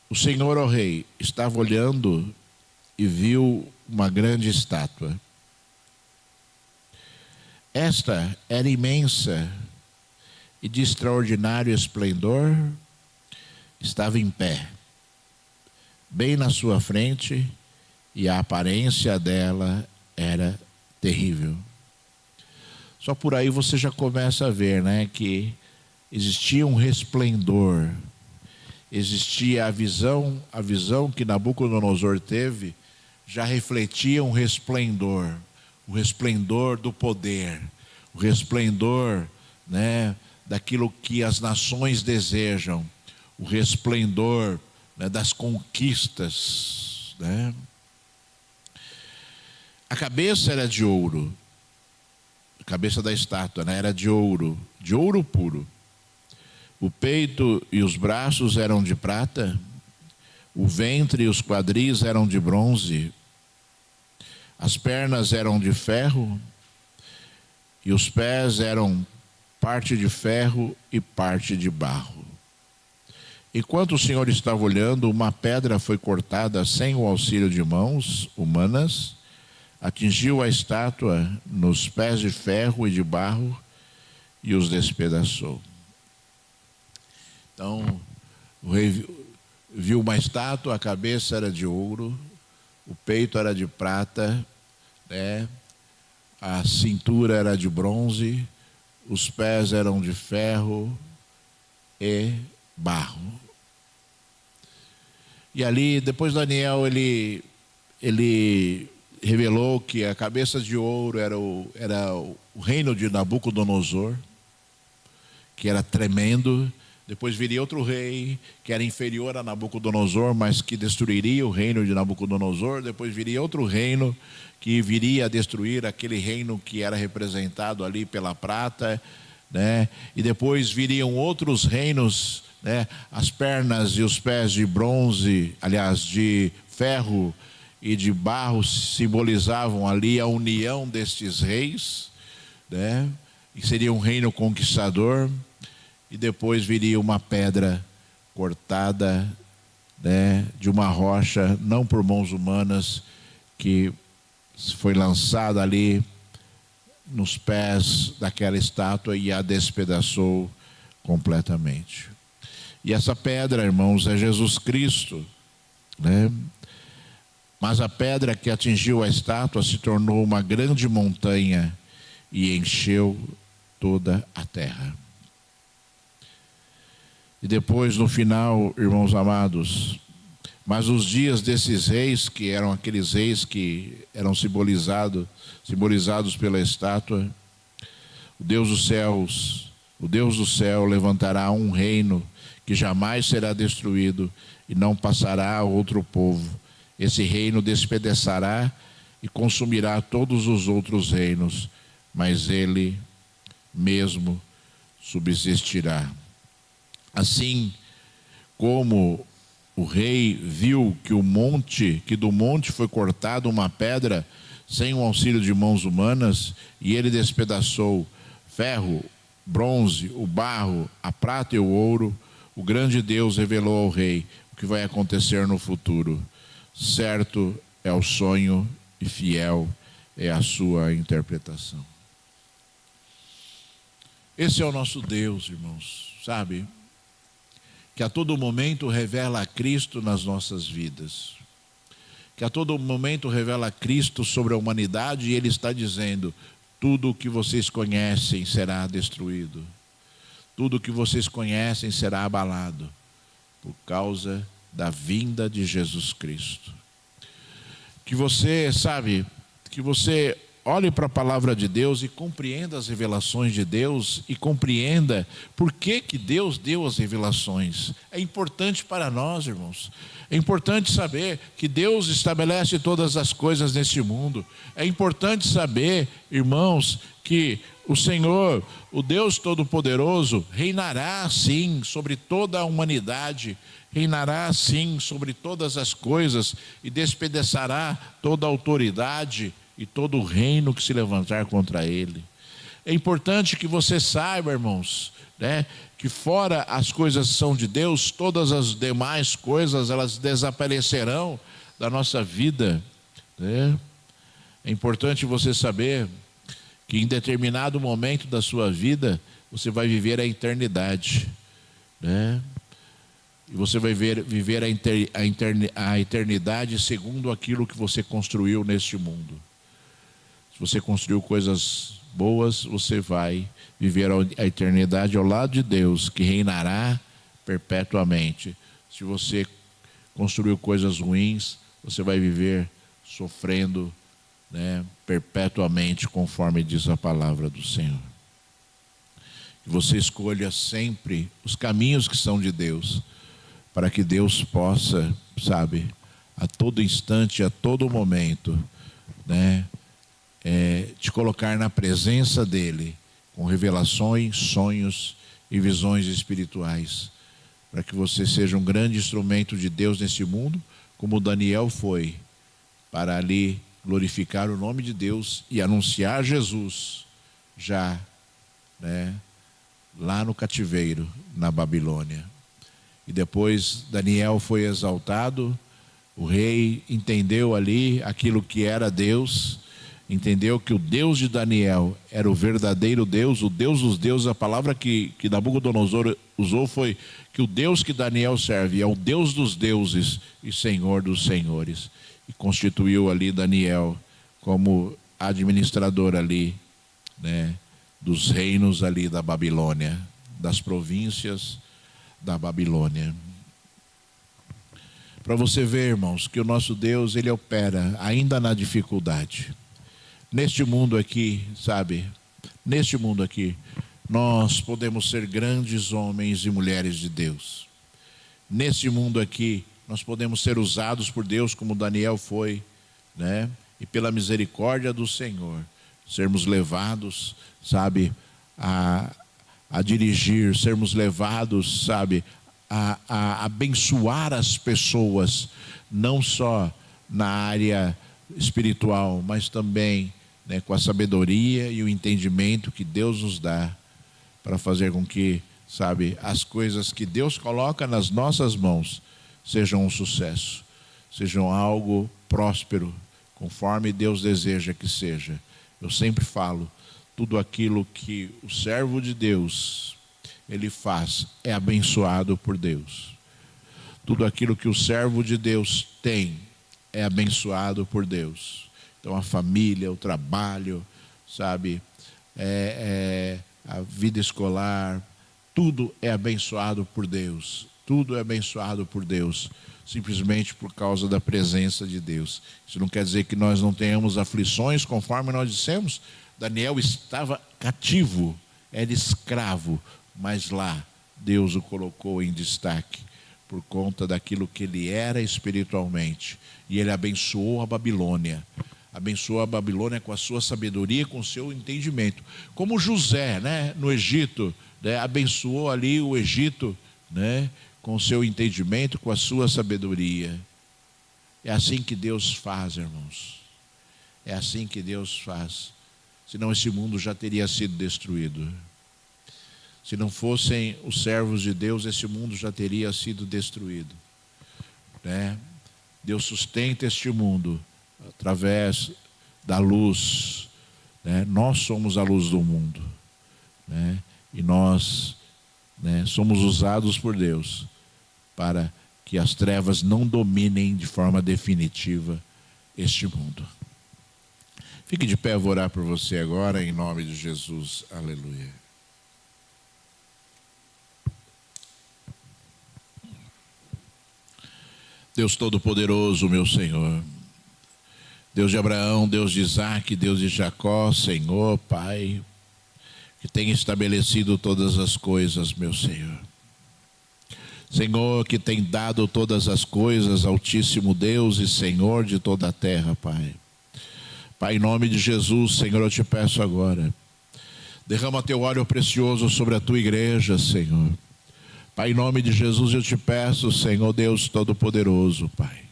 o Senhor, ó rei, estava olhando e viu uma grande estátua. Esta era imensa e de extraordinário esplendor, estava em pé, bem na sua frente, e a aparência dela era terrível. Só por aí você já começa a ver, né, que existia um resplendor, existia a visão que Nabucodonosor teve, já refletia um resplendor, o resplendor do poder, o resplendor, né, daquilo que as nações desejam, o resplendor, né, das conquistas, né? A cabeça era de ouro, a cabeça da estátua, né, era de ouro puro. O peito e os braços eram de prata, o ventre e os quadris eram de bronze, as pernas eram de ferro, e os pés eram parte de ferro e parte de barro. Enquanto o Senhor estava olhando, uma pedra foi cortada sem o auxílio de mãos humanas, atingiu a estátua nos pés de ferro e de barro e os despedaçou. Então, o rei viu uma estátua, a cabeça era de ouro, o peito era de prata, né? A cintura era de bronze, os pés eram de ferro e barro. E ali, depois Daniel, ele revelou que a cabeça de ouro era o reino de Nabucodonosor, que era tremendo. Depois viria outro rei, que era inferior a Nabucodonosor, mas que destruiria o reino de Nabucodonosor. Depois viria outro reino, que viria a destruir aquele reino que era representado ali pela prata, né? E depois viriam outros reinos, né? As pernas e os pés de bronze, aliás, de ferro e de barro, simbolizavam ali a união destes reis, né? E seria um reino conquistador. E depois viria uma pedra cortada, né, de uma rocha, não por mãos humanas, que foi lançada ali nos pés daquela estátua e a despedaçou completamente. E essa pedra, irmãos, é Jesus Cristo, né? Mas a pedra que atingiu a estátua se tornou uma grande montanha e encheu toda a terra. E depois, no final, irmãos amados, mas os dias desses reis, que eram aqueles reis que eram simbolizados pela estátua, o Deus do céu levantará um reino que jamais será destruído e não passará a outro povo. Esse reino despedaçará e consumirá todos os outros reinos, mas ele mesmo subsistirá. Assim como o rei viu que do monte foi cortada uma pedra sem o auxílio de mãos humanas, e ele despedaçou ferro, bronze, o barro, a prata e o ouro, o grande Deus revelou ao rei o que vai acontecer no futuro. Certo é o sonho e fiel é a sua interpretação. Esse é o nosso Deus, irmãos, sabe? Que a todo momento revela a Cristo nas nossas vidas. Que a todo momento revela Cristo sobre a humanidade, e Ele está dizendo: tudo o que vocês conhecem será destruído. Tudo o que vocês conhecem será abalado por causa da vinda de Jesus Cristo. Que você, sabe, que você olhe para a palavra de Deus e compreenda as revelações de Deus e compreenda por que Deus deu as revelações. É importante para nós, irmãos. É importante saber que Deus estabelece todas as coisas neste mundo. É importante saber, irmãos, que o Senhor, o Deus Todo-Poderoso, reinará sim sobre toda a humanidade, reinará sim sobre todas as coisas e despedaçará toda a autoridade e todo o reino que se levantar contra ele. É importante que você saiba, irmãos, né, que fora as coisas são de Deus, todas as demais coisas, elas desaparecerão da nossa vida, né? É importante você saber que em determinado momento da sua vida você vai viver a eternidade, né? E você vai viver a eternidade segundo aquilo que você construiu neste mundo. Se você construiu coisas boas, você vai viver a eternidade ao lado de Deus, que reinará perpetuamente. Se você construiu coisas ruins, você vai viver sofrendo, né, perpetuamente, conforme diz a palavra do Senhor. Que você escolha sempre os caminhos que são de Deus, para que Deus possa, sabe, a todo instante, a todo momento, né, te colocar na presença dEle, com revelações, sonhos e visões espirituais, para que você seja um grande instrumento de Deus nesse mundo, como Daniel foi, para ali glorificar o nome de Deus e anunciar Jesus, já, né, lá no cativeiro, na Babilônia. E depois Daniel foi exaltado, o rei entendeu ali aquilo que era Deus, entendeu que o Deus de Daniel era o verdadeiro Deus, o Deus dos deuses. A palavra que Nabucodonosor usou foi que o Deus que Daniel serve é o Deus dos deuses e Senhor dos senhores. E constituiu ali Daniel como administrador ali, né, dos reinos ali da Babilônia, das províncias da Babilônia. Para você ver, irmãos, que o nosso Deus, Ele opera ainda na dificuldade. Neste mundo aqui, sabe, neste mundo aqui, nós podemos ser grandes homens e mulheres de Deus. Neste mundo aqui, nós podemos ser usados por Deus como Daniel foi, né? E pela misericórdia do Senhor, sermos levados, sabe, a dirigir, sermos levados, sabe, a abençoar as pessoas, não só na área espiritual, mas também, né, com a sabedoria e o entendimento que Deus nos dá, para fazer com que, sabe, as coisas que Deus coloca nas nossas mãos sejam um sucesso, sejam algo próspero, conforme Deus deseja que seja. Eu sempre falo, tudo aquilo que o servo de Deus, ele faz, é abençoado por Deus. Tudo aquilo que o servo de Deus tem, é abençoado por Deus. Então a família, o trabalho, sabe, a vida escolar, tudo é abençoado por Deus. Tudo é abençoado por Deus, simplesmente por causa da presença de Deus. Isso não quer dizer que nós não tenhamos aflições, conforme nós dissemos. Daniel estava cativo, era escravo, mas lá Deus o colocou em destaque por conta daquilo que ele era espiritualmente. E ele abençoou a Babilônia. Abençoou a Babilônia com a sua sabedoria, com o seu entendimento. Como José, né, no Egito, né, abençoou ali o Egito, né, com o seu entendimento, com a sua sabedoria. É assim que Deus faz, irmãos. É assim que Deus faz. Senão esse mundo já teria sido destruído. Se não fossem os servos de Deus, esse mundo já teria sido destruído, né? Deus sustenta este mundo através da luz, né? Nós somos a luz do mundo, né? E nós, né, somos usados por Deus para que as trevas não dominem de forma definitiva este mundo. Fique de pé, eu vou orar por você agora, em nome de Jesus. Aleluia. Deus Todo-Poderoso, meu Senhor, Deus de Abraão, Deus de Isaac, Deus de Jacó, Senhor, Pai, que tem estabelecido todas as coisas, meu Senhor. Senhor, que tem dado todas as coisas, Altíssimo Deus e Senhor de toda a terra, Pai. Pai, em nome de Jesus, Senhor, eu te peço agora, derrama teu óleo precioso sobre a tua igreja, Senhor. Pai, em nome de Jesus, eu te peço, Senhor Deus Todo-Poderoso, Pai.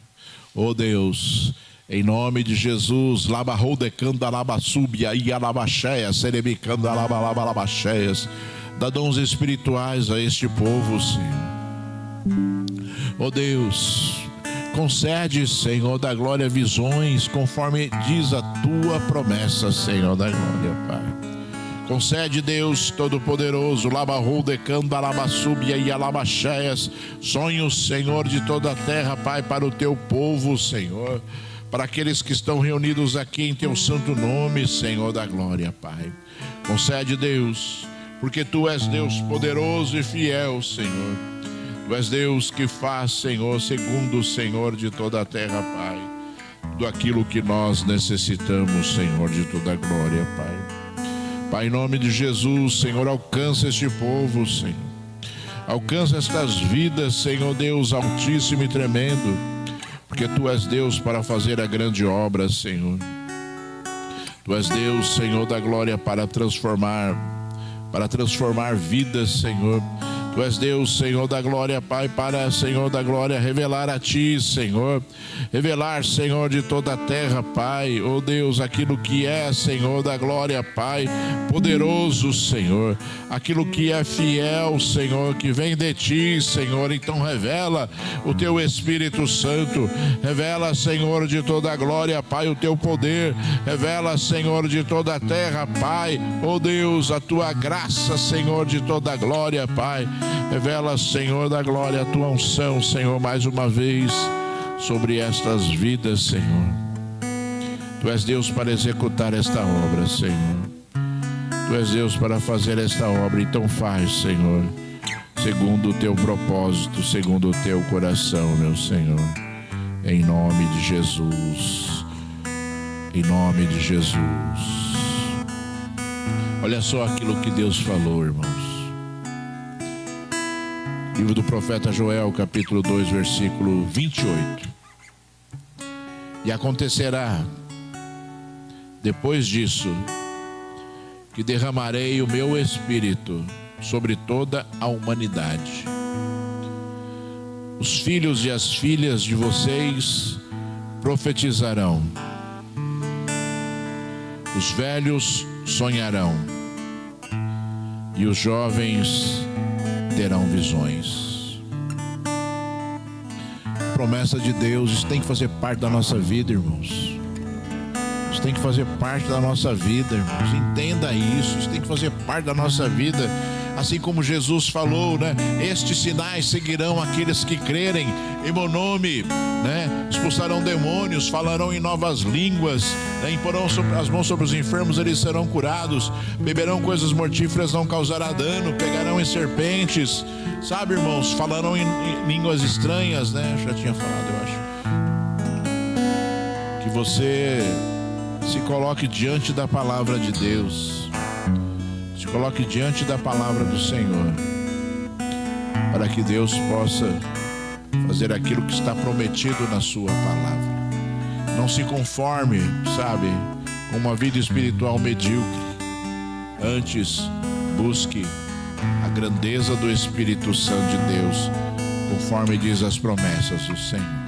Oh Deus, em nome de Jesus, dá dons espirituais a este povo, Senhor. Oh Deus, Concede, Senhor da glória, visões, conforme diz a tua promessa, Senhor da glória, Pai. Concede, Deus Todo-Poderoso, labarrou, decanda, alabassúbia e alabacheias, sonhos, Senhor, de toda a terra, Pai, para o teu povo, Senhor, para aqueles que estão reunidos aqui em teu santo nome, Senhor da glória, Pai. Concede, Deus, porque tu és Deus poderoso e fiel, Senhor. Tu és Deus que faz, Senhor, segundo o Senhor de toda a terra, Pai, tudo aquilo que nós necessitamos, Senhor, de toda a glória, Pai. Pai, em nome de Jesus, Senhor, alcança este povo, Senhor. Alcança estas vidas, Senhor Deus altíssimo e tremendo, porque tu és Deus para fazer a grande obra, Senhor. Tu és Deus, Senhor da glória, para transformar vidas, Senhor. Tu és Deus, Senhor da glória, Pai, para, Senhor da glória, revelar a Ti, Senhor. Revelar, Senhor, de toda a terra, Pai. Oh Deus, aquilo que é, Senhor da glória, Pai, poderoso, Senhor. Aquilo que é fiel, Senhor, que vem de Ti, Senhor. Então revela o Teu Espírito Santo. Revela, Senhor, de toda a glória, Pai, o Teu poder. Revela, Senhor, de toda a terra, Pai. Oh Deus, a Tua graça, Senhor, de toda a glória, Pai. Revela, Senhor da glória, a tua unção, Senhor, mais uma vez sobre estas vidas, Senhor. Tu és Deus para executar esta obra, Senhor. Tu és Deus para fazer esta obra, então faz, Senhor, segundo o teu propósito, segundo o teu coração, meu Senhor. Em nome de Jesus. Em nome de Jesus. Olha só aquilo que Deus falou, irmãos. Livro do profeta Joel, capítulo 2, versículo 28. E acontecerá, depois disso, que derramarei o meu espírito sobre toda a humanidade. Os filhos e as filhas de vocês profetizarão. Os velhos sonharão. E os jovens terão visões. Promessa de Deus, isso tem que fazer parte da nossa vida, irmãos. Isso tem que fazer parte da nossa vida, irmãos. Entenda isso tem que fazer parte da nossa vida. Assim como Jesus falou, né? Estes sinais seguirão aqueles que crerem em meu nome, né? Expulsarão demônios, falarão em novas línguas, né? Imporão as mãos sobre os enfermos, eles serão curados. Beberão coisas mortíferas, não causará dano. Pegarão em serpentes, sabe, irmãos? Falarão em línguas estranhas, né? Já tinha falado, eu acho. Que você se coloque diante da palavra de Deus. Se coloque diante da palavra do Senhor, para que Deus possa fazer aquilo que está prometido na sua palavra. Não se conforme, sabe, com uma vida espiritual medíocre. Antes, busque a grandeza do Espírito Santo de Deus, conforme diz as promessas do Senhor.